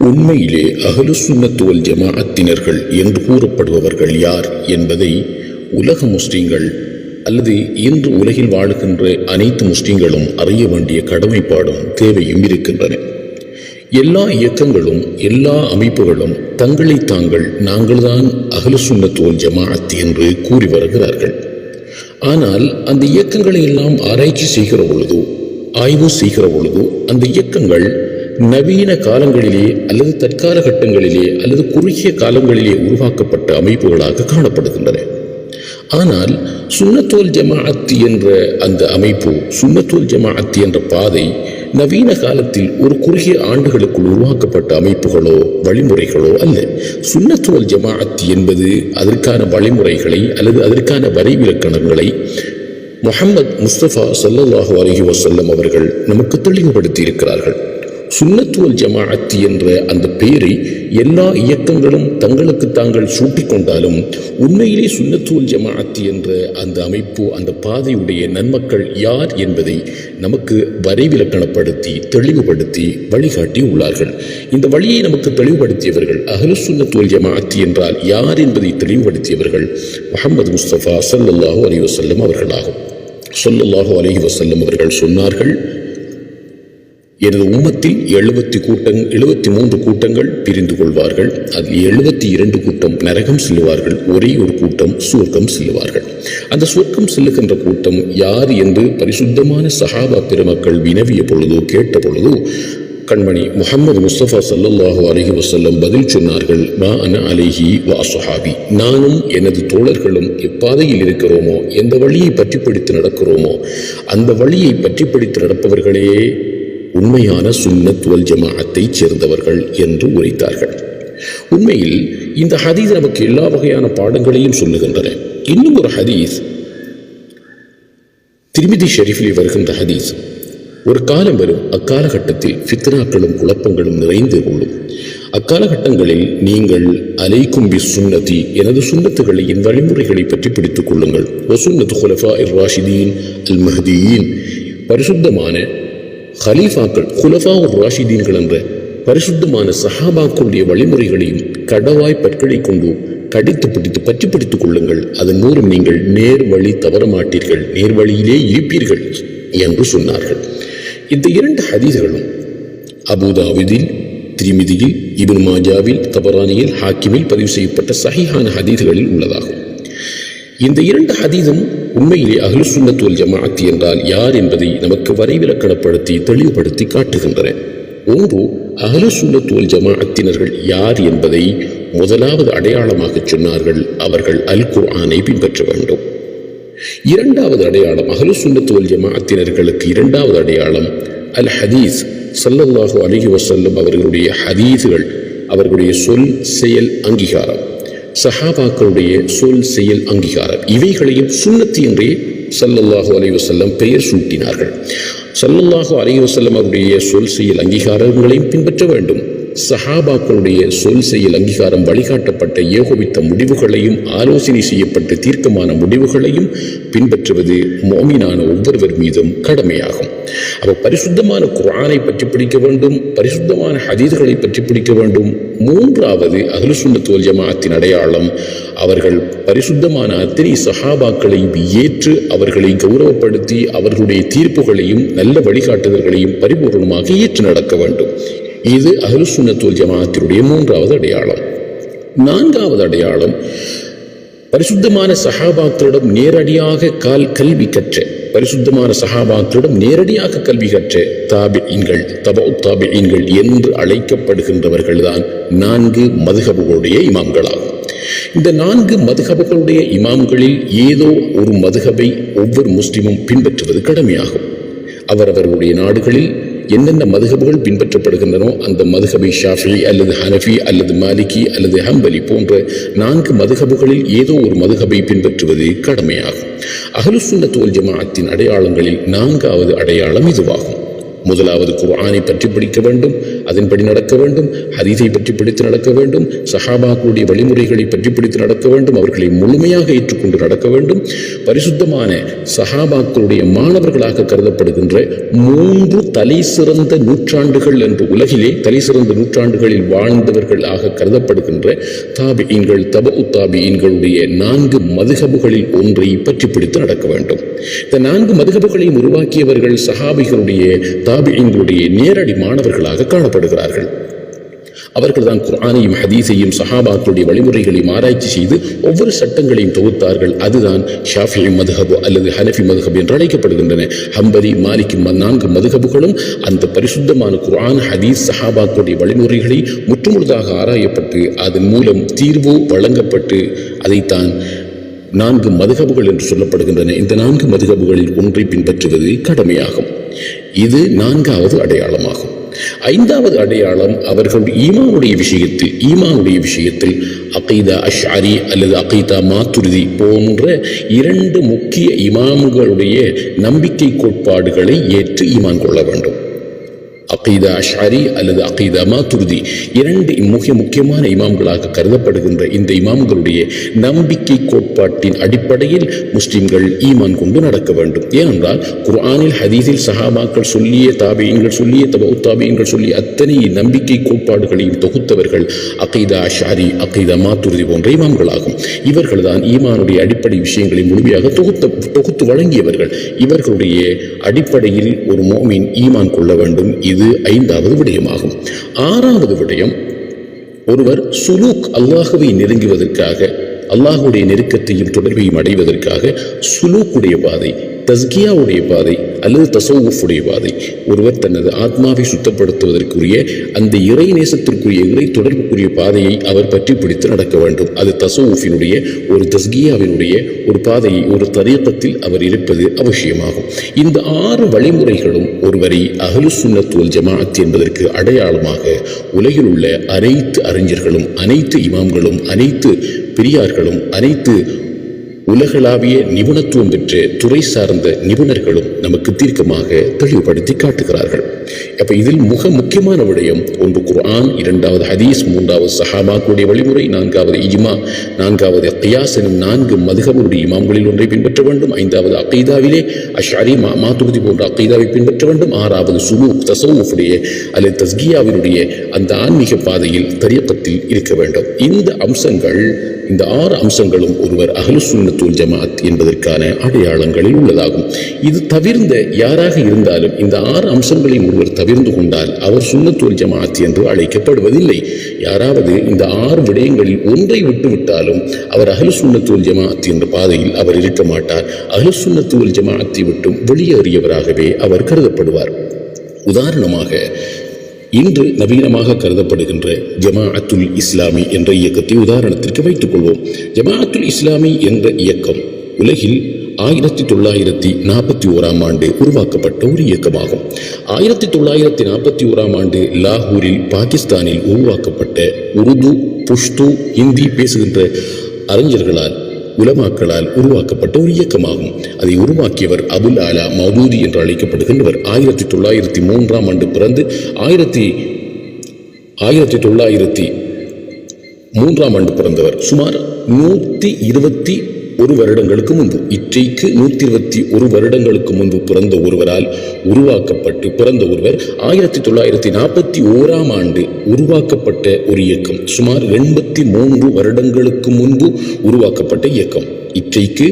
உண்மையிலே அஹ்லுசுன்னத் வல் ஜமாஅத்தினர்கள் என்று கூறப்படுபவர்கள் யார் என்பதை உலக முஸ்லிம்கள் அல்லது இன்று உலகில் வாழுகின்ற அனைத்து முஸ்லிம்களும் அறிய வேண்டிய கடமைப்பாடும் தேவையும் இருக்கின்றன. எல்லா இயக்கங்களும் எல்லா அமைப்புகளும் தங்களை தாங்கள் நாங்கள்தான் அஹ்லுசுன்னத் வல் ஜமாஅத் என்று கூறி வருகிறார்கள். ஆனால் அந்த இயக்கங்களை எல்லாம் ஆராய்ச்சி செய்கிற பொழுது, ஆய்வு செய்கிற பொழுது, அந்த இயக்கங்கள் நவீன காலங்களிலே அல்லது தற்கால கட்டங்களிலே அல்லது குறுகிய காலங்களிலே உருவாக்கப்பட்ட அமைப்புகளாக காணப்படுகின்றன. ஆனால் சுன்னத் வல் ஜமாஅத் என்ற அந்த அமைப்பு, சுன்னத் வல் ஜமாஅத் என்ற பாதை நவீன காலத்தில் ஒரு குறுகிய ஆண்டுகளுக்குள் உருவாக்கப்பட்ட அமைப்புகளோ வழிமுறைகளோ அல்ல. சுன்னத் வல் ஜமாஅத் என்பது அதற்கான வழிமுறைகளை அல்லது அதற்கான வரைவிலக்கணங்களை முஹம்மது முஸ்தபா ஸல்லல்லாஹு அலைஹி வஸல்லம் அவர்கள் நமக்கு தெளிவுபடுத்தி இருக்கிறார்கள். சுன்னத் வல் ஜமாஅத் என்ற அந்த பெயரை எல்லா இயக்கங்களும் தங்களுக்கு தாங்கள் சூட்டிக்கொண்டாலும் உண்மையிலே சுன்னத் வல் ஜமாஅத் என்ற அந்த அமைப்பு, அந்த பாதையுடைய நன்மக்கள் யார் என்பதை நமக்கு வரைவிலக்கணப்படுத்தி தெளிவுபடுத்தி வழிகாட்டி உள்ளார்கள். இந்த வழியை நமக்கு தெளிவுபடுத்தியவர்கள், அஹ்லுசுன்னத் வல் ஜமாஅத் என்றால் யார் என்பதை தெளிவுபடுத்தியவர்கள் முஹம்மது முஸ்தபா ஸல்லல்லாஹு அலைஹி வஸல்லம் அவர்களாகும். ஸல்லல்லாஹு அலைஹி வஸல்லம் அவர்கள் சொன்னார்கள், எனது உம்மத்தில் 73 கூட்டங்கள் பிரிந்து கொள்வார்கள். அதில் 72 கூட்டம் நரகம் செல்லுவார்கள், ஒரே ஒரு கூட்டம் சுவர்க்கம் செல்லுவார்கள். அந்த சுவர்க்கம் செல்லுகின்ற கூட்டம் யார் என்று பரிசுத்தமான சஹாபா பெருமக்கள் வினவிய பொழுதோ கேட்ட பொழுதோ கண்மணி முஹம்மது முஸ்தபா ஸல்லல்லாஹு அலைஹி வஸல்லம் பதில் சொன்னார்கள், மா அன அலைஹி வ அஸ்ஹாபி, நானும் எனது தோழர்களும் எப்பாதையில் இருக்கிறோமோ, எந்த வழியை பற்றி பிடித்து நடக்கிறோமோ அந்த வழியை பற்றி பிடித்து நடப்பவர்களே உண்மையான சுன்னத் வல் ஜமாஅத்தை சேர்ந்தவர்கள் என்று உரைத்தார்கள். உண்மையில் இந்த ஹதீஸ் நமக்கு எல்லா வகையான பாடங்களையும் சொல்லுகின்றன. இன்னும் ஒரு ஹதீஸ் திர்மிதி ஷரீஃபில் வருகின்ற ஹதீஸ், ஒரு காலம் வரும், அக்காலகட்டத்தில் ஃபித்னாக்களும் குழப்பங்களும் நிறைந்து கொள்ளும். அக்காலகட்டங்களில் நீங்கள் அலைக்கும் பி சுன்னதி, எனது சுன்னத்துகளை, என் வழிமுறைகளை பற்றி பிடித்துக் கொள்ளுங்கள். வசுன்னத்து குலஃபாஇர் ராஷிதீன் அல் மஹ்தியீன், பரிசுத்தமான ஹலீஃபாக்கள், குலஃபாஉர் ராஷிதீன்கள் என்ற பரிசுத்தமான சஹாபாக்களுடைய வழிமுறைகளையும் கடவாய் பற்களை கொண்டு கடித்து பிடித்து பற்றி பிடித்துக் கொள்ளுங்கள். அதன் மூலம் நீங்கள் நேர் வழி தவற மாட்டீர்கள், நேர் வழியிலே இருப்பீர்கள் என்று சொன்னார்கள். இந்த 2 ஹதீஸ்களும் அபூதாவுதில், திர்மிதியில், இப்னு மாஜாவில், தபரானியில், ஹாக்கிமில் பதிவு செய்யப்பட்ட சஹீஹான ஹதீஸ்களில் உள்ளதாகும். இந்த 2 ஹதீஸும் உண்மையிலே அஹ்லுசுன்னத் வல் ஜமாஅத் என்றால் யார் என்பதை நமக்கு வரைவிலக்கணப்படுத்தி தெளிவுபடுத்தி காட்டுகின்றன. ஒன்று, அஹ்லுசுன்னத் வல் ஜமாஅத்தினர்கள் யார் என்பதை முதலாவது அடையாளமாக சொன்னார்கள், அவர்கள் அல் குர்ஆனை பின்பற்ற வேண்டும். இரண்டாவது அடையாளம், அஹ்லுசுன்னத் வல் ஜமாஅத்தினர்களுக்கு இரண்டாவது அடையாளம் அல் ஹதீஸ், ஸல்லல்லாஹு அலைஹி வஸல்லம் அவர்களுடைய ஹதீஸ்கள், அவர்களுடைய சொல் செயல் அங்கீகாரம், சஹாபாக்களுடைய சொல் செயல் அங்கீகாரம், இவைகளையும் சுன்னத் என்றே ஸல்லல்லாஹு அலைஹி வஸல்லம் பெயர் சூட்டினார்கள். ஸல்லல்லாஹு அலைஹி வஸல்லம் அவருடைய சொல் செயல் அங்கீகாரங்களையும் பின்பற்ற வேண்டும். சஹாபாக்களுடைய சொல் செயல் அங்கீகாரம் வழிகாட்டப்பட்ட ஏகோபித்த முடிவுகளையும் ஆலோசனை செய்யப்பட்ட தீர்க்கமான முடிவுகளையும் பின்பற்றுவது மோமினான ஒவ்வொருவர் மீதும் கடமையாகும். அப்ப பரிசுத்தமான குர்ஆனை பற்றி பிடிக்க வேண்டும், பரிசுத்தமான ஹதீஸ்களை பற்றி பிடிக்க வேண்டும். மூன்றாவது அஹ்லுசுன்னத் வல் ஜமாஅத்தின் அடையாளம், அவர்கள் பரிசுத்தமான அத்தனை சஹாபாக்களையும் ஏற்று அவர்களை கௌரவப்படுத்தி அவர்களுடைய தீர்ப்புகளையும் நல்ல வழிகாட்டுதல்களையும் பரிபூர்ணமாக ஏற்று நடக்க வேண்டும். இது அஹ்லுசுன்னத் வல் ஜமாஅத்தினுடைய மூன்றாவது அடையாளம். நான்காவது அடையாளம், பரிசுத்தமான சஹாபாக்களிடம் நேரடியாக கல்வி கற்ற, பரிசுத்தமான சஹாபாக்களிடம் நேரடியாக கல்வி கற்ற தாபிஈன்கள், தபஉத் தாபிஈன்கள் என்று அழைக்கப்படுகின்றவர்கள் தான் 4 மதுஹபுகளுடைய இமாம்களாகும். இந்த 4 மதுஹபுகளுடைய இமாம்களில் ஏதோ ஒரு மதுஹபை ஒவ்வொரு முஸ்லிமும் பின்பற்றுவது கடமையாகும். அவரவர்களுடைய நாடுகளில் என்னென்ன மதுஹபுகள் பின்பற்றப்படுகின்றனோ அந்த மதுஹபை ஷாஃபிஈ அல்லது ஹனஃபி அல்லது மாலிகி அல்லது ஹம்பலி போன்ற 4 மதுஹபுகளில் ஏதோ ஒரு மதுஹபை பின்பற்றுவது கடமையாகும். அஹ்லுசுன்னத் வல் ஜமாஅத்தின் அடையாளங்களில் 4வது அடையாளம் இதுவாகும். முதலாவது குர்ஆனை பற்றி பிடிக்க வேண்டும், அதன்படி நடக்க வேண்டும். ஹதீஸை பற்றி பிடித்து நடக்க வேண்டும். சஹாபாக்களுடைய வழிமுறைகளை பற்றி பிடித்து நடக்க வேண்டும். அவர்களை முழுமையாக ஏற்றுக்கொண்டு நடக்க வேண்டும். பரிசுத்தமான சஹாபாக்களுடைய மாணவர்களாக கருதப்படுகின்ற 3 தலை சிறந்த நூற்றாண்டுகள் என்று உலகிலே தலை சிறந்த நூற்றாண்டுகளில் வாழ்ந்தவர்களாக கருதப்படுகின்ற தாபிஈன்கள், தபஉ தாபிஈன்களுடைய 4 மதுஹபுகளில் ஒன்றை பற்றி பிடித்து நடக்க வேண்டும். இந்த 4 மதுஹபுகளையும் உருவாக்கியவர்கள் சஹாபிகளுடைய, தாபிஈன்களுடைய நேரடி மாணவர்களாக காணப்படுகிறார்கள். அவர்கள்தான் குர்ஆனையும் ஹதீஸையும் சஹாபாக்களுடைய வழிமுறைகளையும் ஆராய்ச்சி செய்து ஒவ்வொரு சட்டங்களையும் தொகுத்தார்கள். அதுதான் ஷாஃபிஈ மதுஹப் அல்லது ஹனஃபி மதுஹப் என்று அழைக்கப்படுகின்றன. ஹம்பலி, மாலிகி 4 மதுஹபுகளும் அந்த பரிசுத்தமான குர்ஆன், ஹதீஸ், சஹாபாக்களுடைய வழிமுறைகளை முற்றுமுழுதாக ஆராயப்பட்டு அதன் மூலம் தீர்வு வழங்கப்பட்டு அதைத்தான் 4 மதுஹபுகள் என்று சொல்லப்படுகின்றன. இந்த 4 மதுஹபுகளில் ஒன்றை பின்பற்றுவது கடமையாகும். இது 4வது அடையாளமாகும். 5வது அடையாளம் அவர்கள் ஈமானுடைய விஷயத்தில் அகீதா அஷ்அரி அல்லது அகீதா மாத்துரிதி போன்ற 2 முக்கிய இமாம்களுடைய நம்பிக்கை கோட்பாடுகளை ஏற்று ஈமான் கொள்ள வேண்டும். அகீதா அஷ்அரி அல்லது அகீதா மாத்துரிதி 2 முக்கியமான இமாம்களாக கருதப்படுகின்ற இந்த இமாம்களுடைய நம்பிக்கை கோட்பாட்டின் அடிப்படையில் முஸ்லிம்கள் ஈமான் கொண்டு நடக்க வேண்டும். ஏனென்றால் குர்ஆனில், ஹதீஸில் சஹாபாக்கள் சொல்லிய, தாபிஈன்கள் சொல்லிய, தபஉ தாபிஈன்கள் சொல்லிய அத்தனை நம்பிக்கை கோட்பாடுகளையும் தொகுத்தவர்கள் அகீதா அஷ்அரி, அகீதா மாத்துரிதி போன்ற இமாம்களாகும். இவர்கள் தான் ஈமானுடைய அடிப்படை விஷயங்களை முழுமையாக தொகுத்து வழங்கியவர்கள். இவர்களுடைய அடிப்படையில் ஒரு மோமின் ஈமான் கொள்ள வேண்டும். இது 5வது விடயமாகும். 6வது விடயம், ஒருவர் சுலூக், அல்லாஹ்வை நெருங்குவதற்காக, அல்லாஹ்வுடைய நெருக்கத்தையும் தொடர்பையும் அடைவதற்காக சுலூக்குடைய பாதை, தஸ்கியாவுடைய பாதை அல்லது தஸவ்வுஃபுடைய பாதை, ஒருவர் தனது ஆத்மாவை சுத்தப்படுத்துவதற்குரிய அந்த இறை நேசத்திற்குரிய, இறை தொடர்புக்குரிய பாதையை அவர் பற்றி பிடித்து நடக்க வேண்டும். அது தஸவ்வுஃபினுடைய ஒரு தஸ்கியாவினுடைய ஒரு பாதையை, ஒரு தரீகத்தில் அவர் இருப்பது அவசியமாகும். இந்த 6 வழிமுறைகளும் ஒருவரை அஹ்லுஸ் சுன்னத் வல் ஜமாஅத் என்பதற்கு அடையாளமாக உலகில் உள்ள அனைத்து அறிஞர்களும், அனைத்து இமாம்களும், அனைத்து பெரியார்களும், அனைத்து உலகளாவிய நிபுணத்துவம் பெற்ற துறை சார்ந்த நிபுணர்களும் நமக்கு தீர்க்கமாக தெளிவுபடுத்தி காட்டுகிறார்கள். அப்ப இதில் முக்கியமான விடயம், 1 குர்ஆன், 2வது ஹதீஸ், 3வது சஹாபாக்களுடைய வழிமுறை, 4வது இஜ்மா, 4வது கியாஸ் எனும் 4 மதுஹபுடைய இமாம்களில் ஒன்றை பின்பற்ற வேண்டும். 5வது அகீதாவிலே அஷ்அரி, மாத்துரிதி போன்ற அகீதாவை பின்பற்ற வேண்டும். 6வது சுலூக், தஸவ்வுஃபுடைய அல்லது தஸ்கியாவினுடைய அந்த ஆன்மீக பாதையில், தரீகத்தில் இருக்க வேண்டும். இந்த 6 அம்சங்களும் ஒருவர் அஹ்லுஸ் சுன்னத் வல் ஜமாஅத் என்பதற்கான அடையாளங்களில் உள்ளதாகும். இது தவிர்ந்த யாராக இருந்தாலும் இந்த 6 அம்சங்களையும் ஒருவர் தவிர்ந்து கொண்டால் அவர் சுன்னத் வல் ஜமாஅத் என்று அழைக்கப்படுவதில்லை. யாராவது இந்த 6 விடயங்களில் ஒன்றை விட்டுவிட்டாலும் அவர் அஹ்லுஸ் சுன்னத் வல் ஜமாஅத் என்ற பாதையில் அவர் இருக்க மாட்டார். அஹ்லுஸ் சுன்னத் வல் ஜமாஅத்தை விட்டும் வெளியேறியவராகவே அவர் கருதப்படுவார். உதாரணமாக, இன்று நவீனமாக கருதப்படுகின்ற ஜமாஅத்துல் இஸ்லாமி என்ற இயக்கத்தை உதாரணத்திற்கு வைத்துக் கொள்வோம். ஜமாஅத்துல் இஸ்லாமி என்ற இயக்கம் உலகில் 1941ஆம் ஆண்டு உருவாக்கப்பட்ட ஒரு இயக்கமாகும். 1941ஆம் ஆண்டு லாகூரில், பாகிஸ்தானில் உருவாக்கப்பட்ட உருது, புஷ்து, ஹிந்தி பேசுகின்ற அறிஞர்களால், உலமாக்களால் உருவாக்கப்பட்ட ஒரு இயக்கமாகும். அதை உருவாக்கியவர் அபுல் ஆலா மௌதூதி என்று அழைக்கப்படுகின்றவர். 1903ஆம் ஆண்டு பிறந்து 1903ஆம் ஆண்டு பிறந்தவர். சுமார் 121 வருடங்களுக்கு முன்பு, இன்றைக்கு 121 வருடங்களுக்கு முன்பு பிறந்த ஒருவரால் உருவாக்கப்பட்டு பிறந்த ஒருவர் 1941ஆம் ஆண்டு உருவாக்கப்பட்ட ஒரு இயக்கம். சுமார் 83 வருடங்களுக்கு முன்பு உருவாக்கப்பட்ட இயக்கம். இன்றைக்கு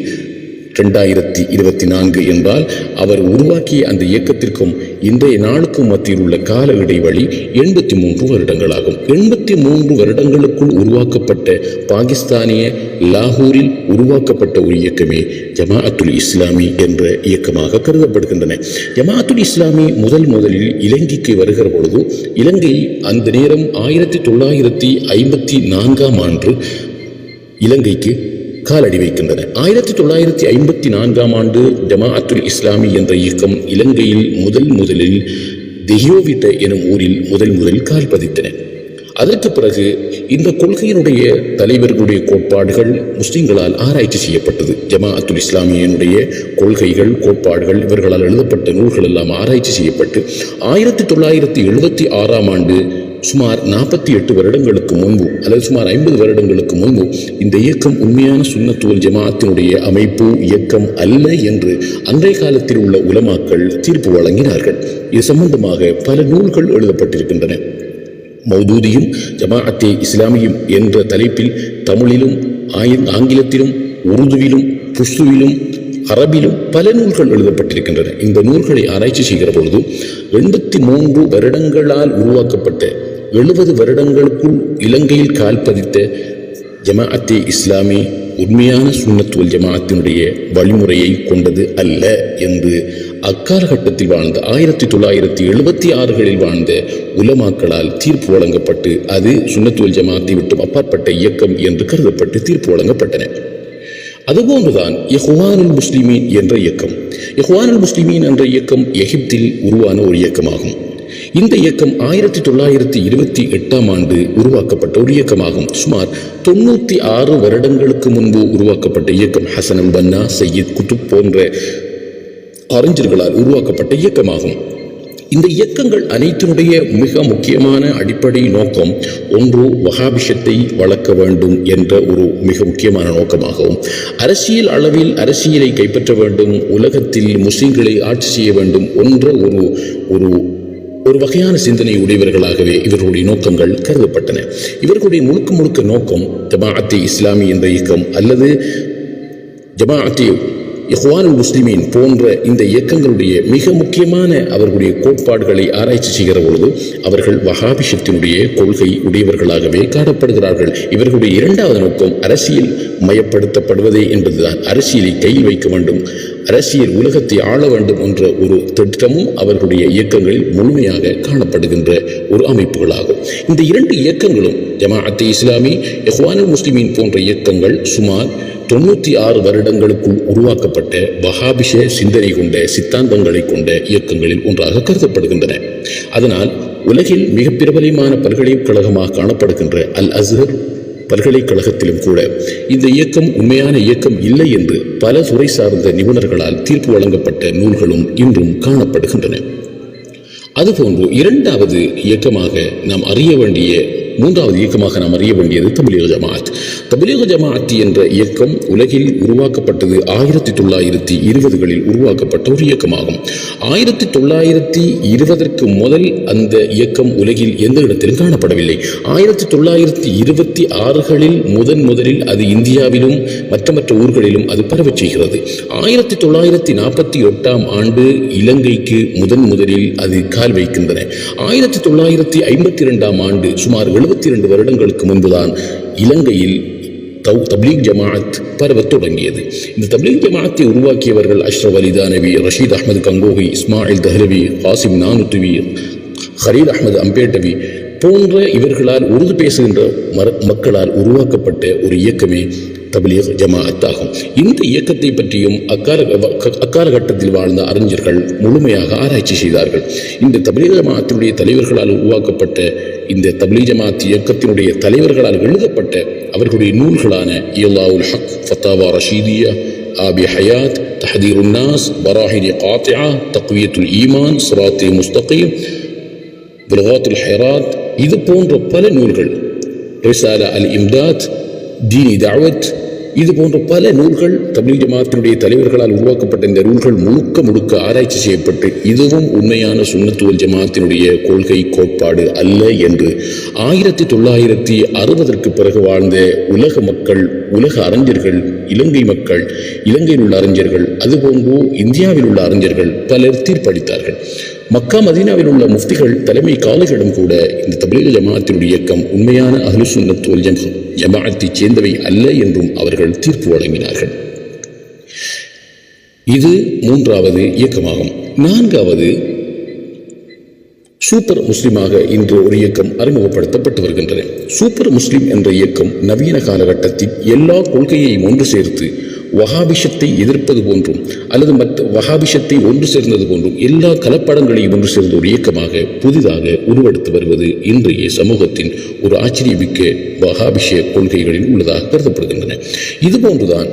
2024 என்றால் அவர் உருவாக்கிய அந்த இயக்கத்திற்கும் இன்றைய நாளுக்கும் மத்தியில் உள்ள கால இடைவெளி 83 வருடங்களாகும். 83 வருடங்களுக்குள் உருவாக்கப்பட்ட பாகிஸ்தானிய லாகூரில் உருவாக்கப்பட்ட ஒரு இயக்கமே ஜமாஅத்துல் இஸ்லாமி என்ற இயக்கமாக கருதப்படுகின்றன. ஜமாஅத்துல் இஸ்லாமி முதலில் இலங்கைக்கு வருகிற பொழுது, இலங்கை அந்த நேரம் 1954ஆம் ஆண்டு இலங்கைக்கு காலடி வைக்கின்றன. 1954ஆம் ஆண்டு ஜமாஅத்துல் இஸ்லாமி என்ற இயக்கம் இலங்கையில் முதலில் தெஹியோவிட்ட எனும் ஊரில் முதலில் கால் பதித்தன. அதற்கு பிறகு இந்த கொள்கையினுடைய தலைவர்களுடைய கோட்பாடுகள் முஸ்லிம்களால் ஆராய்ச்சி செய்யப்பட்டது. ஜமாஅத்துல் இஸ்லாமியினுடைய கொள்கைகள், கோட்பாடுகள், இவர்களால் எழுதப்பட்ட நூல்கள் எல்லாம் ஆராய்ச்சி செய்யப்பட்டு 1976ஆம் ஆண்டு சுமார் 48 வருடங்களுக்கு முன்பு அல்லது சுமார் 50 வருடங்களுக்கு முன்பு இந்த இயக்கம் உண்மையான சுன்னத் வல் ஜமாஅத்தினுடைய அமைப்பு இயக்கம் அல்ல என்று அன்றைய காலத்தில் உள்ள உலமாக்கள் தீர்ப்பு வழங்கினார்கள். இது சம்பந்தமாக பல நூல்கள் எழுதப்பட்டிருக்கின்றன. மௌதூதியும் ஜமாஅத்தே இஸ்லாமியும் என்ற தலைப்பில் தமிழிலும் ஆங்கிலத்திலும் உருதுவிலும் புஷ்துவிலும் அரபிலும் பல நூல்கள் எழுதப்பட்டிருக்கின்றன. இந்த நூல்களை ஆராய்ச்சி செய்கிற பொழுது 83 வருடங்களால் உருவாக்கப்பட்ட 70 வருடங்களுக்குள் இலங்கையில் கால் பதித்த ஜமாஅத்தே இஸ்லாமி உண்மையான சுன்னத் வல் ஜமாஅத்தினுடைய வழிமுறையை கொண்டது அல்ல என்று அக்காலகட்டத்தில் வாழ்ந்த 1976களில் வாழ்ந்த உலமாக்களால் தீர்ப்பு வழங்கப்பட்டு அது சுன்னத் வல் ஜமாஅத்தை விட்டு அப்பாற்பட்ட இயக்கம் என்று கருதப்பட்டு தீர்ப்பு வழங்கப்பட்டன. அதுபோன்றுதான் இஹ்வானுல் முஸ்லிமீன் என்ற இயக்கம். இஹ்வானுல் முஸ்லிமீன் என்ற இயக்கம் எகிப்தில் உருவான ஒரு இயக்கமாகும். இந்த இயக்கம் 1928ஆம் ஆண்டு உருவாக்கப்பட்ட ஒரு இயக்கமாகும். சுமார் 96 வருடங்களுக்கு முன்பு உருவாக்கப்பட்ட இயக்கம். ஹசன் அல் பன்னா, சையீத் குத்துப் போன்ற அறிஞர்களால் உருவாக்கப்பட்ட இயக்கமாகும். இந்த இயக்கங்கள் அனைத்தினுடைய மிக முக்கியமான அடிப்படை நோக்கம் ஒன்று வஹாபிஷத்தை வளர்க்க வேண்டும் என்ற ஒரு மிக முக்கியமான நோக்கமாகவும், அரசியல் அளவில் அரசியலை கைப்பற்ற வேண்டும், உலகத்தில் முஸ்லிம்களை ஆட்சி செய்ய வேண்டும் என்ற ஒரு வகையான சிந்தனை உடையவர்களாகவே இவர்களுடைய நோக்கங்கள் கருதப்பட்டன. இவர்களுடைய முழுக்க நோக்கம் ஜமாஅத்தே இஸ்லாமி என்ற இயக்கம் அல்லது ஜமாஅத்தே இஹ்வானுல் முஸ்லிமீன் போன்ற இந்த இயக்கங்களுடைய மிக முக்கியமான அவர்களுடைய கோட்பாடுகளை ஆராய்ச்சி செய்கிற பொழுது அவர்கள் வஹாபிஷத்தினுடைய கொள்கை உடையவர்களாகவே காணப்படுகிறார்கள். இவர்களுடைய இரண்டாவது நோக்கம் அரசியல் மயப்படுத்தப்படுவதே என்பதுதான். அரசியலை கையில் வைக்க வேண்டும், அரசியல் உலகத்தை ஆள வேண்டும் என்ற ஒரு திட்டமும் அவர்களுடைய இயக்கங்களில் முழுமையாக காணப்படுகின்ற ஒரு அமைப்புகளாகும். இந்த இரண்டு இயக்கங்களும் ஜமாஅத்தே இஸ்லாமி, இஹ்வானுல் முஸ்லிமீன் போன்ற இயக்கங்கள் சுமார் 96 வருடங்களுக்குள் உருவாக்கப்பட்ட வஹாபிஷ சிந்தனை கொண்ட சித்தாந்தங்களை கொண்ட இயக்கங்களில் ஒன்றாக கருதப்படுகின்றன. அதனால் உலகில் மிக பிரபலமான பல்கலைக்கழகமாக காணப்படுகின்ற அல் அஸ்ஹர் பல்கலைக்கழகத்திலும் கூட இந்த இயக்கம் உண்மையான இயக்கம் இல்லை என்று பல துறை சார்ந்த நிபுணர்களால் தீர்ப்பு வழங்கப்பட்ட நூல்களும் இன்றும் காணப்படுகின்றன. அதுபோன்று இரண்டாவது இயக்கமாக நாம் அறிய வேண்டிய மூன்றாவது இயக்கமாக நாம் அறிய வேண்டியது தப்லீக் ஜமாஅத். தப்லீக் ஜமாஅத் என்ற இயக்கம் உலகில் உருவாக்கப்பட்டது 1920களில் உருவாக்கப்பட்ட ஒரு இயக்கமாகும். 1920க்கு முதல் அந்த இயக்கம் உலகில் எந்த இடத்திலும் காணப்படவில்லை. 1926களில் முதலில் அது இந்தியாவிலும் மற்ற ஊர்களிலும் அது பரவச் செய்கிறது. 1948ஆம் ஆண்டு இலங்கைக்கு முதலில் அது கால் வைக்கின்றன. 1952ஆம் ஆண்டு சுமார் 72 வருடங்களுக்கு முன்புதான் இலங்கையில் தப்லீக் ஜமாஅத் பரவத் தொடங்கியது. இந்த தப்லீக் ஜமாஅத்தை உருவாக்கியவர்கள் அஷ்ரஃப் அலி தானவி, ரஷீத் அஹ்மது கங்கோஹி, இஸ்மாயில் தஹ்லவி, காசிம் நானுத்துவி, ஹலீல் அஹ்மது அம்பேட்டவி போன்ற இவர்களால் உருது பேசுகின்ற மக்களால் உருவாக்கப்பட்ட ஒரு இயக்கமே தப்லீக் ஜமாஅத் ஆகும். இந்த இயக்கத்தை பற்றியும் அக்காலகட்டத்தில் வாழ்ந்த அறிஞர்கள் முழுமையாக ஆராய்ச்சி செய்தார்கள். இந்த தப்லீக் ஜமாஅத்தினுடைய தலைவர்களால் உருவாக்கப்பட்ட இந்த தப்லீக் ஜமாஅத் இயக்கத்தினுடைய தலைவர்களால் எழுதப்பட்ட அவர்களுடைய நூல்களான இலாவுல் ஹக், ஃபத்தாவா ரஷீதியா, ஆபி ஹயாத், தஹதீருன் நாஸ், பராஹினி காத்திஆ, தக்வியத்துல் ஈமான், சிராத்தே முஸ்தகீம், பலகாத்துல் ஹைராத், இது போன்ற பல நூல்கள், ரிசாலா அல் இம்தாத், தீனி தாவத், இது போன்ற பல நூல்கள் தப்லீக் ஜமாஅத்தினுடைய தலைவர்களால் உருவாக்கப்பட்ட இந்த நூல்கள் முழுக்க ஆராய்ச்சி செய்யப்பட்டு இதுவும் உண்மையான சுன்னத் வல் ஜமாஅத்தினுடைய கொள்கை கோட்பாடு அல்ல என்று 1960ற்கு பிறகு வாழ்ந்த உலக மக்கள், உலக அறிஞர்கள், இலங்கை மக்கள், இலங்கையில் உள்ள அறிஞர்கள், அதுபோன்று இந்தியாவில் உள்ள அறிஞர்கள் பலர் தீர்ப்பளித்தார்கள். மக்கா மதீனாவில் உள்ள முஃப்திகள், தலைமை காலிகளிடம் கூட இந்த தப்லீக் ஜமாஅத்தினுடைய இயக்கம் உண்மையான அஹ்லு சுன்னத் வல் ஜமாஅத்தைச் சேர்ந்தவை அல்ல என்றும் அவர்கள் தீர்ப்பு வழங்கினார்கள். இது மூன்றாவது இயக்கமாகும். நான்காவது சூப்பர் முஸ்லிமாக இன்று ஒரு இயக்கம் அறிமுகப்படுத்தப்பட்டு வருகின்றன. சூப்பர் முஸ்லிம் என்ற இயக்கம் நவீன காலகட்டத்தில் எல்லா கொள்கையையும் ஒன்று சேர்த்து வஹாபிஷத்தை எதிர்ப்பது போன்றும் அல்லது மற்ற வஹாபிஷத்தை ஒன்று சேர்ந்தது போன்றும் எல்லா கலப்படங்களையும் ஒன்று சேர்ந்த ஒரு இயக்கமாக புதிதாக உருவெடுத்து வருவது இன்றைய சமூகத்தின் ஒரு ஆச்சரியமிக்க வஹாபிஷ கொள்கைகளில் உள்ளதாக கருதப்படுகின்றன. இதுபோன்றுதான்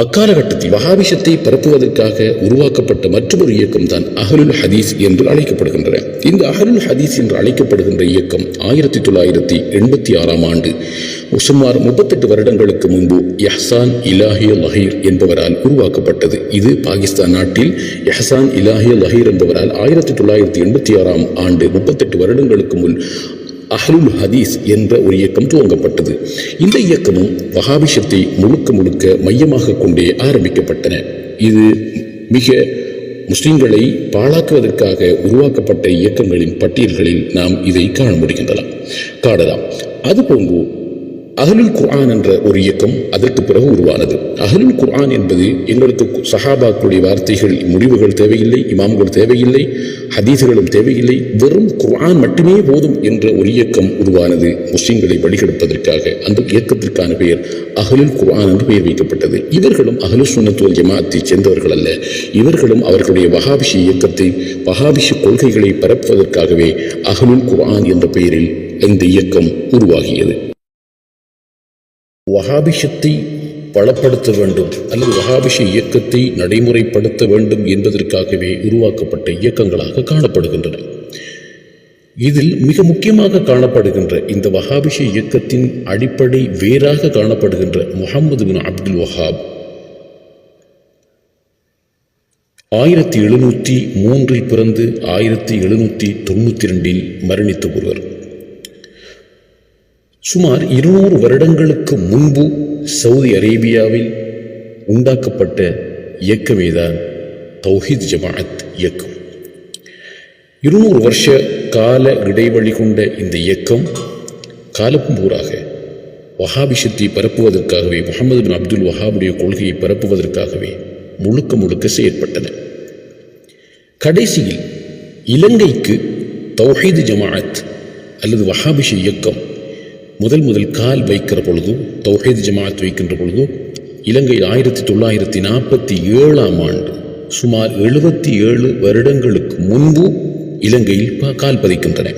அக்காலகட்டத்தில் வஹாபிஷத்தை பரப்புவதற்காக உருவாக்கப்பட்ட மற்றொரு இயக்கம் தான் அஹ்லுல் ஹதீஸ் என்று அழைக்கப்படுகின்றன. இந்த அஹ்லுல் ஹதீஸ் என்று அழைக்கப்படுகின்ற இயக்கம் 1986 ஆண்டு சுமார் 38 வருடங்களுக்கு முன்பு எஹ்சான் இலாஹி லஹீர் என்பவரால் உருவாக்கப்பட்டது. இது பாகிஸ்தான் நாட்டில் எஹ்சான் இலாஹி லஹீர் என்பவரால் 1986 ஆண்டு 38 வருடங்களுக்கு முன் அஹ்லுல் ஹதீஸ் என்ற ஒரு இயக்கம் துவங்கப்பட்டது. இந்த இயக்கமும் வஹாபிஷத்தை முழுக்க மையமாக கொண்டே ஆரம்பிக்கப்பட்டன. இது மிக முஸ்லிம்களை பாழாக்குவதற்காக உருவாக்கப்பட்ட இயக்கங்களின் பட்டியல்களில் நாம் இதை காணலாம். அதுபோன்று அஹ்லுல் குர்ஆன் என்ற ஒரு இயக்கம் அதற்கு பிறகு உருவானது. அஹ்லுல் குர்ஆன் என்பது எங்களுக்கு சஹாபாக்களுடைய வார்த்தைகள் முடிவுகள் தேவையில்லை, இமாம்கள் தேவையில்லை, ஹதீஸ்களும் தேவையில்லை, வெறும் குர்ஆன் மட்டுமே போதும் என்ற ஒரு இயக்கம் உருவானது. முஸ்லிம்களை வழிகெடுப்பதற்காக அந்த இயக்கத்திற்கான பெயர் அஹ்லுல் குர்ஆன் என்று பெயர் வைக்கப்பட்டது. இவர்களும் அஹ்லுஸ் சுன்னத் வல் ஜமாஅத்தை சேர்ந்தவர்கள் அல்ல. இவர்களும் அவர்களுடைய வஹாபிஷ இயக்கத்தை வஹாபிஷ கொள்கைகளை பரப்புவதற்காகவே அஹ்லுல் குர்ஆன் என்ற பெயரில் இந்த இயக்கம் உருவாகியது. வஹாபிஷத்தை பலப்படுத்த வேண்டும் அல்லது வஹாபிஷ இயக்கத்தை நடைமுறைப்படுத்த வேண்டும் என்பதற்காகவே உருவாக்கப்பட்ட இயக்கங்களாக காணப்படுகின்றன. இதில் மிக முக்கியமாக காணப்படுகின்ற இந்த வஹாபிஷ இயக்கத்தின் அடிப்படை வேறாக காணப்படுகின்ற முஹம்மது பின் அப்துல் வஹாப் 1703 பிறந்து 1792 மரணித்த ஒருவர். சுமார் 200 வருடங்களுக்கு முன்பு சவுதி அரேபியாவில் உண்டாக்கப்பட்ட இயக்கமேதான் தௌஹீத் ஜமாஅத் இயக்கம். 200 வருஷ கால இடைவெளி கொண்ட இந்த இயக்கம் காலப்பூராக வஹாபிஷத்தை பரப்புவதற்காகவே, முஹம்மது பின் அப்துல் வஹாபுடைய கொள்கையை பரப்புவதற்காகவே முழுக்க செயற்பட்டன. கடைசியில் இலங்கைக்கு தௌஹீத் ஜமாஅத் அல்லது வஹாபிஷ இயக்கம் முதல் கால் வைக்கிற பொழுது, தௌஹீத் ஜமாஅத் வைக்கின்ற பொழுது இலங்கையில் 1947 ஆண்டு சுமார் 77 வருடங்களுக்கு முன்பு இலங்கையில் கால் பதிக்கின்றன.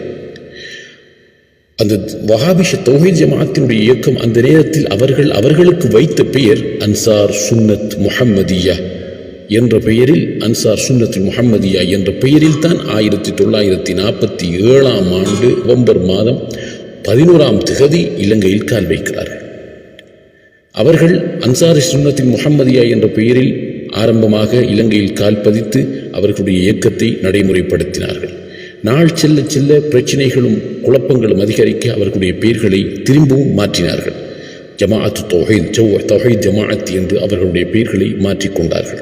அந்த வஹாபிஷ தௌஹீத் ஜமாஅத்தினுடைய இயக்கம் அந்த நேரத்தில் அவர்களுக்கு வைத்த பெயர் அன்சார் சுன்னத் முஹம்மதியா என்ற பெயரில், அன்சார் சுன்னத் முஹம்மதியா என்ற பெயரில் தான் 1947 ஆண்டு நவம்பர் மாதம் 11ஆம் திகதி இலங்கையில் கால் வைக்கிறார்கள். அவர்கள் அன்சாரி சுன்னத்தின் முஹம்மதியா என்ற பெயரில் ஆரம்பமாக இலங்கையில் கால் பதித்து அவர்களுடைய இயக்கத்தை நடைமுறைப்படுத்தினார்கள். நாள் செல்ல பிரச்சனைகளும் குழப்பங்களும் அதிகரிக்க அவர்களுடைய பெயர்களை திரும்பவும் மாற்றினார்கள். ஜமாஅத்து தௌஹீத் ஜமாஅத் என்று அவர்களுடைய பெயர்களை மாற்றிக்கொண்டார்கள்.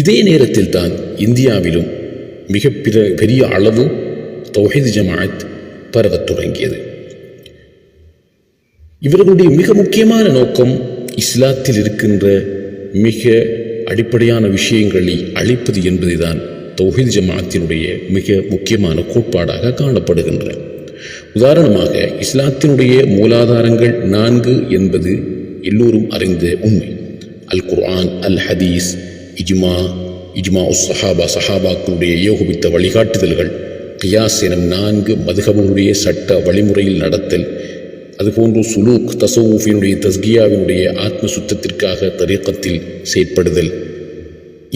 இதே நேரத்தில் தான் இந்தியாவிலும் மிக பெரிய அளவு தௌஹீத் ஜமாஅத் பரவத் தொடங்கியது. இவர்களுடைய மிக முக்கியமான நோக்கம் இஸ்லாத்தில் இருக்கின்ற மிக அடிப்படையான விஷயங்களை அழிப்பது என்பதுதான் தௌஹீத் ஜமாஅத்தினுடைய மிக முக்கியமான கோட்பாடாக காணப்படுகின்றன. உதாரணமாக இஸ்லாத்தினுடைய மூலாதாரங்கள் 4 என்பது எல்லோரும் அறிந்த உண்மை. அல் குர்ஆன், அல் ஹதீஸ், இஜ்மா சஹாபாக்களுடைய ஏகோபித்த வழிகாட்டுதல்கள், கியாஸ் எனும் 4 மதுஹபுடைய சட்ட வழிமுறையில் நடத்தல், அதுபோன்று சுலூக் தசவுஃபினுடைய தஸ்கியாவினுடைய ஆத்ம சுத்தத்திற்காக தரீக்கத்தில் செயற்படுதல்,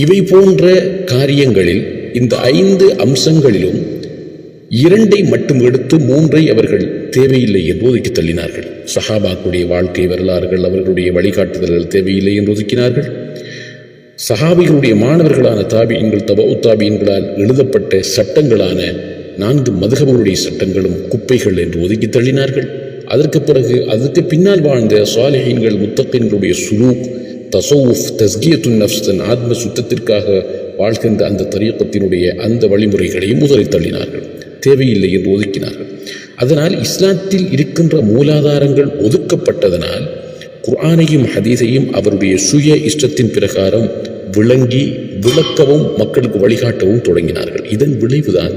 இவை போன்ற காரியங்களில் இந்த 5 அம்சங்களிலும் 2 மட்டும் எடுத்து 3 அவர்கள் தேவையில்லை என்று ஒதுக்கி தள்ளினார்கள். சஹாபாக்களுடைய வாழ்க்கை வரலாறுகள், அவர்களுடைய வழிகாட்டுதல்கள் தேவையில்லை என்று ஒதுக்கினார்கள். சஹாபிகளுடைய மாணவர்களான தாபியீன்கள், தபஉ தாபியீன்களால் எழுதப்பட்ட சட்டங்களான 4 மதுஹபுடைய சட்டங்களும் குப்பைகள் என்று ஒதுக்கி தள்ளினார்கள். அதற்கு பின்னால் வாழ்ந்த சாலிஹீன்கள், முத்தகீன்களுடைய சுலூக், தசவுஃப், தஸ்கியத்துன் நஃப்ஸ், தன் ஆத்ம சுத்தத்திற்காக வாழ்கின்ற அந்த தரீக்கத்தினுடைய அந்த வழிமுறைகளையும் முதலை தள்ளினார்கள், தேவையில்லை என்று ஒதுக்கினார்கள். அதனால் இஸ்லாத்தில் இருக்கின்ற மூலாதாரங்கள் ஒதுக்கப்பட்டதனால் குர்ஆனையும் ஹதீஸையும் அவருடைய சுய இஷ்டத்தின் பிரகாரம் விளக்கவும் மக்களுக்கு வழிகாட்டவும் தொடங்கினார்கள். இதன் விளைவுதான்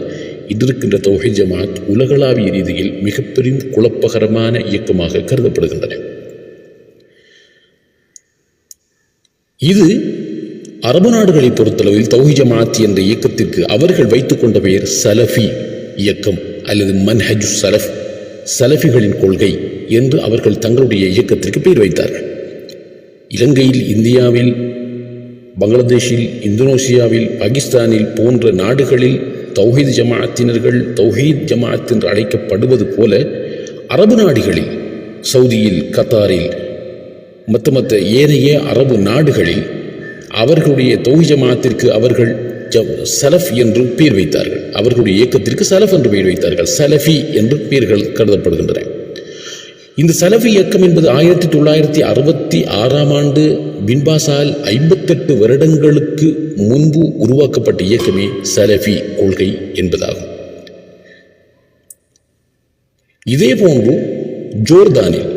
இன்றிருக்கின்ற தௌஹீத் ஜமாஅத் உலகளாவிய ரீதியில் மிகப்பெரும் குழப்பகரமான இயக்கமாக கருதப்படுகின்றன. இது அரபு நாடுகளை பொறுத்தளவில் தௌஹீத் ஜமாஅத் என்ற இயக்கத்திற்கு அவர்கள் வைத்துக் கொண்ட பெயர் சலஃபி இயக்கம் அல்லது மன்ஹஜ் சலஃப், சலஃபிகளின் கொள்கை என்று அவர்கள் தங்களுடைய இயக்கத்திற்கு பெயர் வைத்தார்கள். இலங்கையில், இந்தியாவில், பங்களாதேஷில், இந்தோனேசியாவில், பாகிஸ்தானில் போன்ற நாடுகளில் தௌஹீத் ஜமாஅத்தினர்கள் தௌஹீத் ஜமாஅத் என்று அழைக்கப்படுவது போல அரபு நாடுகளில், சவுதியில், கத்தாரில், மற்ற ஏனைய அரபு நாடுகளில் அவர்களுடைய தௌஹீத் ஜமாஅத்திற்கு அவர்கள் சலஃப் என்று பெயர் வைத்தார்கள். அவர்களுடைய இயக்கத்திற்கு சலஃப் என்று பெயர் வைத்தார்கள். சலஃபி என்று பெயர்கள் கருதப்படுகின்றன. இந்த சலஃபி இயக்கம் என்பது 1966ஆம் ஆண்டு பின்பாசால் 58 வருடங்களுக்கு முன்பு உருவாக்கப்பட்ட இயக்கமே சலஃபி கொள்கை என்பதாகும். இதேபோன்று ஜோர்தானில்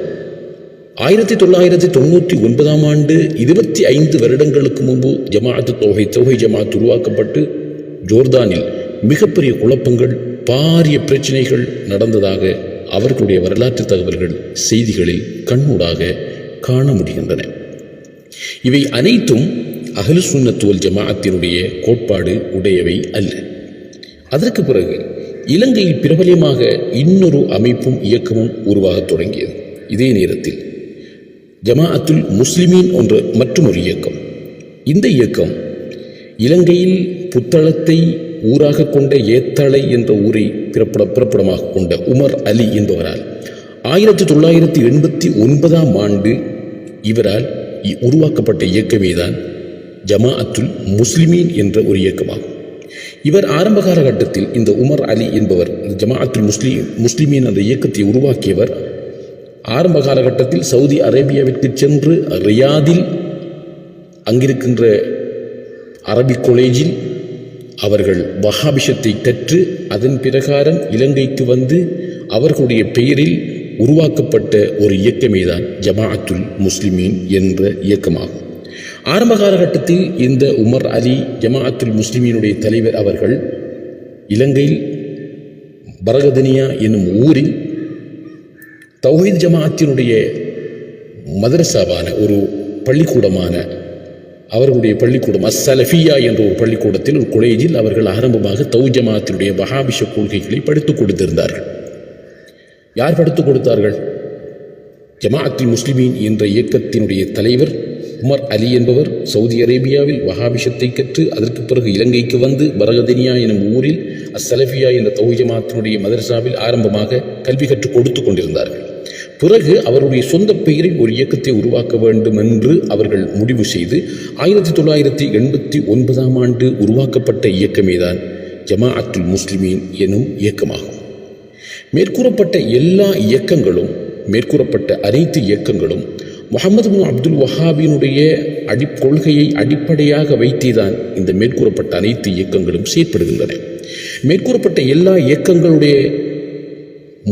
1999ஆம் ஆண்டு 25 வருடங்களுக்கு முன்பு தௌஹீத் ஜமாஅத் உருவாக்கப்பட்டு ஜோர்தானில் மிகப்பெரிய குழப்பங்கள், பாரிய பிரச்சனைகள் நடந்ததாக அவர்களுடைய வரலாற்று தகவல்கள் செய்திகளில் கண்மூடாக காண முடிகின்றன. இவை அனைத்தும் அஹ்லு சுன்னத் வல் ஜமாஅத்தினுடைய கோட்பாடு உடையவை அல்ல. அதற்கு பிறகு இலங்கையில் பிரபலமாக இன்னொரு அமைப்பும் இயக்கமும் உருவாகத் தொடங்கியது. இதே நேரத்தில் ஜமாஅத்துல் முஸ்லிமீன் என்ற மற்றொரு இயக்கம். இந்த இயக்கம் இலங்கையில் புத்தளத்தை ஊராக கொண்ட ஏத்தளை என்ற ஊரை பிறப்பிடமாக கொண்ட உமர் அலி என்பவரால் 1989ஆம் ஆண்டு இவரால் உருவாக்கப்பட்ட இயக்கமே தான் ஜமாஅத்துல் முஸ்லிமீன் என்ற ஒரு இயக்கமாகும். இவர் ஆரம்ப காலகட்டத்தில் இந்த உமர் அலி என்பவர் ஜமாஅத்துல் முஸ்லிமீன் என்ற இயக்கத்தை உருவாக்கியவர் ஆரம்ப காலகட்டத்தில் சவுதி அரேபியாவிற்கு சென்று ரியாதில் அங்கிருக்கின்ற அரபிக் காலேஜில் அவர்கள் வஹாபிஷத்தை கற்று அதன் பிரகாரம் இலங்கைக்கு வந்து அவர்களுடைய பெயரில் உருவாக்கப்பட்ட ஒரு இயக்கமே தான் ஜமாஅத்துல் முஸ்லிமீன் என்ற இயக்கமாகும். ஆரம்ப காலகட்டத்தில் இந்த உமர் அலி ஜமாஅத்துல் முஸ்லிமீனுடைய தலைவர் அவர்கள் இலங்கையில் பரகதனியா என்னும் ஊரில் தௌஹீத் ஜமாஅத்தினுடைய மதரசாவான ஒரு பள்ளிக்கூடமான அவர்களுடைய பள்ளிக்கூடம் அஸ்ஸலஃபியா என்ற ஒரு பள்ளிக்கூடத்தில் ஒரு காலேஜில் அவர்கள் ஆரம்பமாக தௌஹீத் ஜமாஅத்தினுடைய வஹாபிஷ கொள்கைகளை படித்துக் கொடுத்திருந்தார்கள். யார் படித்துக் கொடுத்தார்கள்? ஜமாஅத்துல் முஸ்லிமீன் என்ற இயக்கத்தினுடைய தலைவர் உமர் அலி என்பவர் சவுதி அரேபியாவில் வஹாபிஷத்தை கற்று அதற்கு பிறகு இலங்கைக்கு வந்து பரகதனியா எனும் ஊரில் அஸ்ஸலஃபியா என்ற தௌஹீத் ஜமாஅத்தினுடைய மதரசாவில் ஆரம்பமாக கல்வி கற்றுக் கொடுத்து கொண்டிருந்தார்கள். பிறகு அவருடைய சொந்த பெயரில் ஒரு இயக்கத்தை உருவாக்க வேண்டும் என்று அவர்கள் முடிவு செய்து 1989ஆம் ஆண்டு உருவாக்கப்பட்ட இயக்கமே தான் ஜமாஅத்துல் முஸ்லிமீன் எனும் இயக்கமாகும். மேற்கூறப்பட்ட அனைத்து இயக்கங்களும் முஹம்மது பின் அப்துல் வஹாபினுடைய கொள்கையை அடிப்படையாக வைத்தேதான் இந்த மேற்கூறப்பட்ட அனைத்து இயக்கங்களும் செயற்படுகின்றன. மேற்கூறப்பட்ட எல்லா இயக்கங்களுடைய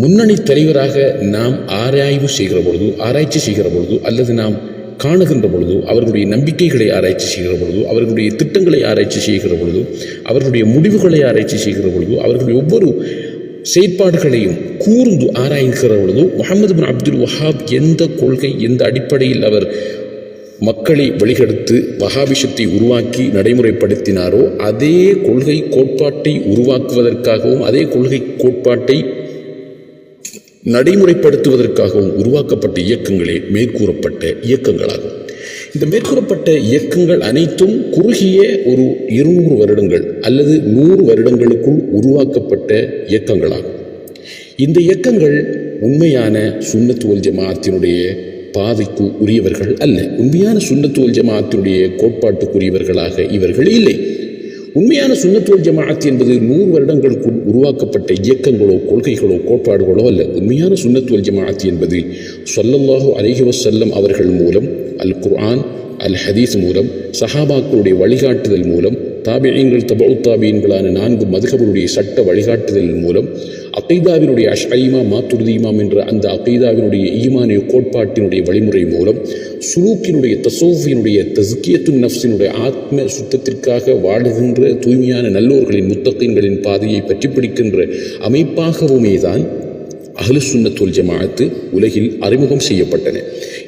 முன்னணி தலைவராக நாம் ஆராய்ச்சி செய்கிற பொழுது அல்லது நாம் காணுகின்ற பொழுது, அவர்களுடைய நம்பிக்கைகளை ஆராய்ச்சி செய்கிற பொழுது, அவர்களுடைய திட்டங்களை ஆராய்ச்சி செய்கிற பொழுது, அவர்களுடைய முடிவுகளை ஆராய்ச்சி செய்கிற பொழுது, அவர்களுடைய ஒவ்வொரு செயற்பாடுகளையும் கூர்ந்து ஆராய்கிற பொழுது முஹம்மது பின் அப்துல் வஹாப் எந்த கொள்கை, எந்த அடிப்படையில் அவர் மக்களை வழிகெடுத்து வஹாபிஷத்தை உருவாக்கி நடைமுறைப்படுத்தினாரோ அதே கொள்கை கோட்பாட்டை உருவாக்குவதற்காகவும் அதே கொள்கை கோட்பாட்டை நடைமுறைப்படுத்துவதற்காகவும் உருவாக்கப்பட்ட இயக்கங்களே மேற்கூறப்பட்ட இயக்கங்களாகும். இந்த மேற்கூறப்பட்ட இயக்கங்கள் அனைத்தும் குறுகிய ஒரு 200 வருடங்கள் அல்லது 100 வருடங்களுக்குள் உருவாக்கப்பட்ட இயக்கங்களாகும். இந்த இயக்கங்கள் உண்மையான சுன்னத் வல் ஜமாஅத்தினுடைய பாதைக்கு உரியவர்கள் அல்ல. உண்மையான சுன்னத் வல் ஜமாஅத்தினுடைய கோட்பாட்டுக்குரியவர்களாக இவர்கள் இல்லை. உண்மையான சுன்னத் வல் ஜமாஅத் என்பது 100 வருடங்களுக்குள் உருவாக்கப்பட்ட இயக்கங்களோ கொள்கைகளோ கோட்பாடுகளோ அல்ல. உண்மையான சுன்னத் வல் ஜமாஅத் என்பது ஸல்லல்லாஹு அலைஹி வஸல்லம் அவர்கள் மூலம், அல் குர்ஆன், அல் ஹதீஸ் மூலம், சஹாபாக்களுடைய வழிகாட்டுதல் மூலம், தாபிஈன்கள், தபஉ தாபிஈன்களான 4 மதுஹபுடைய சட்ட வழிகாட்டுதல் மூலம், அகீதாவினுடைய அஷ்அரீமா மாத்துரிதீமா என்ற அந்த அகீதாவினுடைய ஈமானிய கோட்பாட்டினுடைய வழிமுறை மூலம், சுலூக்கினுடைய தஸவ்வுஃபினுடைய தஸ்கியத்துன் நஃப்ஸினுடைய ஆத்ம சுத்தத்திற்காக வாழுகின்ற தூய்மையான நல்லோர்களின் முத்தகீன்களின் பாதையை பற்றி பிடிக்கின்ற அமைப்பாகவுமே தான் அஹ்லு சுன்னத் வல் ஜமாஅத் உலகில் அறிமுகம் செய்யப்பட்டன.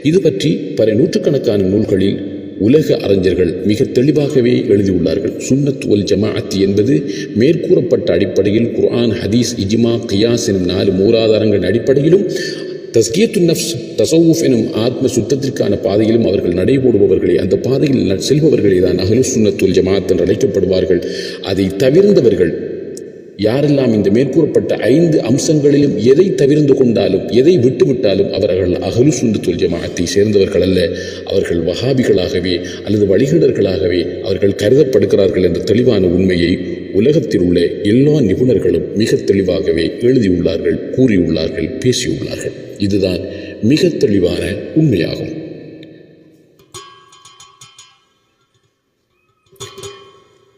இது பற்றி பல நூற்றுக்கணக்கான நூல்களில் உலக அறிஞர்கள் மிக தெளிவாகவே எழுதியுள்ளார்கள். சுன்னத் வல் ஜமாஅத் என்பது மேற்கூறப்பட்ட அடிப்படையில் குர்ஆன், ஹதீஸ், இஜ்மா, கியாஸ் எனும் 4 மூலாதாரங்களின் அடிப்படையிலும் தஸ்கியத்துன் நஃப்ஸ், தஸவுஃப் எனும் ஆத்ம சுத்தத்திற்கான பாதையிலும் அவர்கள் நடைபோடுபவர்களே, அந்த பாதையில் செல்பவர்களே தான் அஹ்லுஸ் சுன்னத் வல் ஜமாஅத் என்று அழைக்கப்படுவார்கள். அதை தவிர்ந்தவர்கள் யாரெல்லாம் இந்த மேற்கூறப்பட்ட 5 அம்சங்களிலும் எதை தவிர்ந்து கொண்டாலும், எதை விட்டுவிட்டாலும் அவர்கள் அஹ்லுஸ் சுன்னத் வல் ஜமாஅத்தை சேர்ந்தவர்கள் அல்ல, அவர்கள் வஹாபிகளாகவே அல்லது வழிகேடர்களாகவே அவர்கள் கருதப்படுகிறார்கள் என்ற தெளிவான உண்மையை உலகத்தில் உள்ள எல்லா நிபுணர்களும் மிக தெளிவாகவே எழுதியுள்ளார்கள், கூறியுள்ளார்கள், பேசியுள்ளார்கள். இதுதான் மிக தெளிவான உண்மையாகும்.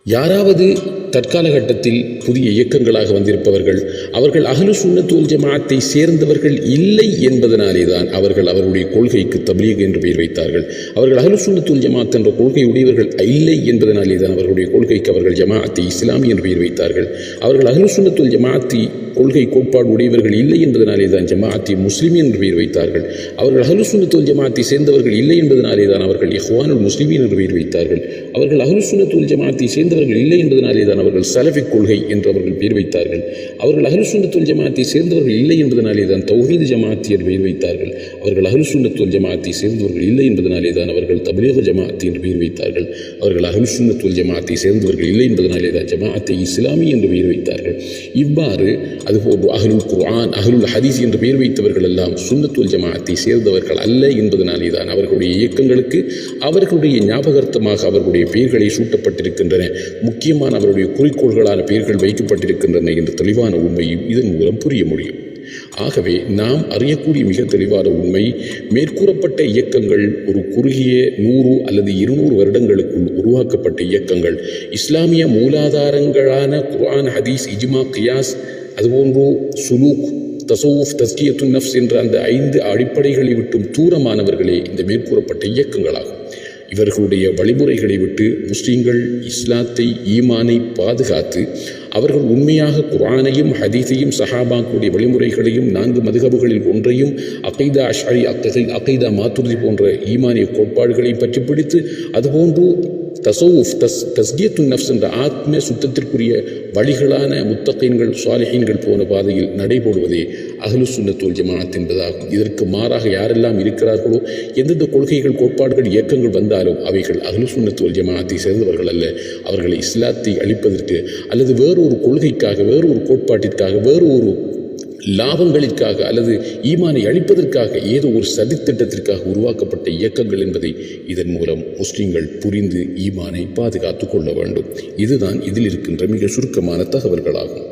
யாராவது தற்காலகட்டத்தில் புதிய இயக்கங்களாக வந்திருப்பவர்கள் அவர்கள் அஹ்லுஸ் சுன்னத் வல் ஜமாஅத்தை சேர்ந்தவர்கள் இல்லை என்பதனாலே தான் அவர்கள் அவருடைய கொள்கைக்கு தப்லீக் என்று பெயர் வைத்தார்கள். அவர்கள் அஹ்லுஸ் சுன்னத் வல் ஜமாஅத் என்ற கொள்கை உடையவர்கள் இல்லை என்பதனாலே தான் அவர்களுடைய கொள்கைக்கு அவர்கள் ஜமாஅத்தை இஸ்லாமி என்று பெயர் வைத்தார்கள். அவர்கள் அஹ்லுஸ் சுன்னத் வல் ஜமாஅத்தை கொள்கை கோட்பாடு உடையவர்கள் இல்லை என்பதனாலே தான் ஜமாஅத்தை முஸ்லிமீன் என்று பெயர் வைத்தார்கள். அவர்கள் அஹ்லுஸ் சுன்னத் வல் ஜமாஅத்தை சேர்ந்தவர்கள் இல்லை என்பதனாலே தான் அவர்கள் இஹ்வானுல் முஸ்லிமீன் என்று பெயர் வைத்தார்கள். அவர்கள் அஹ்லுஸ் சுன்னத் வல் ஜமாஅத்தை சேர்ந்தவர்கள் இல்லை என்பதனாலே தான் அவர்கள் சலஃபிக் கொள்கை என்று அவர்கள் பெயர் வைத்தார்கள். அவர்கள் அஹ்லுஸ் சுன்னத் வல் ஜமாஅத்தை சேர்ந்தவர்கள் இல்லை என்பதனாலே தான் தௌஹீத் ஜமாஅத் என்று பெயர் வைத்தார்கள். அவர்கள் அஹ்லுஸ் சுன்னத் வல் ஜமாஅத்தை சேர்ந்தவர்கள் இல்லை என்பதனாலே தான் அவர்கள் தப்லீக் ஜமாஅத் என்று பெயர் வைத்தார்கள். அவர்கள் அஹ்லுஸ் சுன்னத் வல் ஜமாஅத்தை சேர்ந்தவர்கள் இல்லை என்பதனாலே தான் ஜமாஅத்தை இஸ்லாமி என்று பெயர் வைத்தார்கள். இவ்வாறு அதுபோன்று அஹ்லுல் குர்ஆன், அஹ்லுல் ஹதீஸ் என்று பெயர் வைத்தவர்கள் எல்லாம் சுன்னத் வல் ஜமாஅத்தை சேர்ந்தவர்கள் அல்ல என்பதனாலே தான் அவர்களுடைய இயக்கங்களுக்கு அவர்களுடைய ஞாபகார்த்தமாக அவர்களுடைய பெயர்களை சூட்டப்பட்டிருக்கின்றன, முக்கியமான அவருடைய குறிக்கோள்களான பெயர்கள் வைக்கப்பட்டிருக்கின்றன என்ற தெளிவான உண்மையும் இதன் மூலம் புரிய முடியும். ஆகவே நாம் அறியக்கூடிய மிக தெளிவான உண்மை, மேற்கூறப்பட்ட இயக்கங்கள் ஒரு குறுகிய 100 அல்லது 200 வருடங்களுக்குள் உருவாக்கப்பட்ட இயக்கங்கள். இஸ்லாமிய மூலாதாரங்களான குர்ஆன், ஹதீஸ், இஜ்மா, கியாஸ், அதுபோன்று சுலூக், தஸவுஃப், தஸ்கியத்துன் நஃப்ஸ் என்ற அந்த 5 அடிப்படைகளை விட்டும் தூரமானவர்களே இந்த மேற்கூறப்பட்ட இயக்கங்களாகும். இவர்களுடைய வழிமுறைகளை விட்டு முஸ்லிம்கள் இஸ்லாத்தை, ஈமானை பாதுகாத்து அவர்கள் உண்மையாக குர்ஆனையும் ஹதீஸையும் சஹாபாக்களுடைய வழிமுறைகளையும் 4 மதுஹபுகளில் ஒன்றையும் அகீதா அஷ்அரி, அகீதா மாத்துரிதி போன்ற ஈமானிய கோட்பாடுகளை பற்றி பிடித்து அதுபோன்று தஸவுஃப், தஸ்கியத்துன் நஃப்ஸ் என்ற ஆத்ம சுத்தத்திற்குரிய வழிகளான முத்தகீன்கள், சாலிஹீன்கள் போன பாதையில் நடைபோடுவதே அஹ்லுஸ் சுன்னத் வல் ஜமாஅத் என்பதாகும். இதற்கு மாறாக யாரெல்லாம் இருக்கிறார்களோ, எந்தெந்த கொள்கைகள், கோட்பாடுகள், இயக்கங்கள் வந்தாலும் அவைகள் அஹ்லுஸ் சுன்னத் வல் ஜமாஅத்தை சேர்ந்தவர்கள் அல்ல. அவர்களை இஸ்லாத்தை அழிப்பதற்கு அல்லது வேறொரு கொள்கைக்காக, வேறொரு கோட்பாட்டிற்காக, வேறொரு லாபங்களிற்காக அல்லது ஈமானை அழிப்பதற்காக ஏதோ ஒரு சதித்திட்டத்திற்காக உருவாக்கப்பட்ட இயக்கங்கள் என்பதை இதன் மூலம் முஸ்லிம்கள் புரிந்து ஈமானை பாதுகாத்து கொள்ள வேண்டும். இதுதான் இதில் இருக்கின்ற மிக சுருக்கமான தகவல்களாகும்.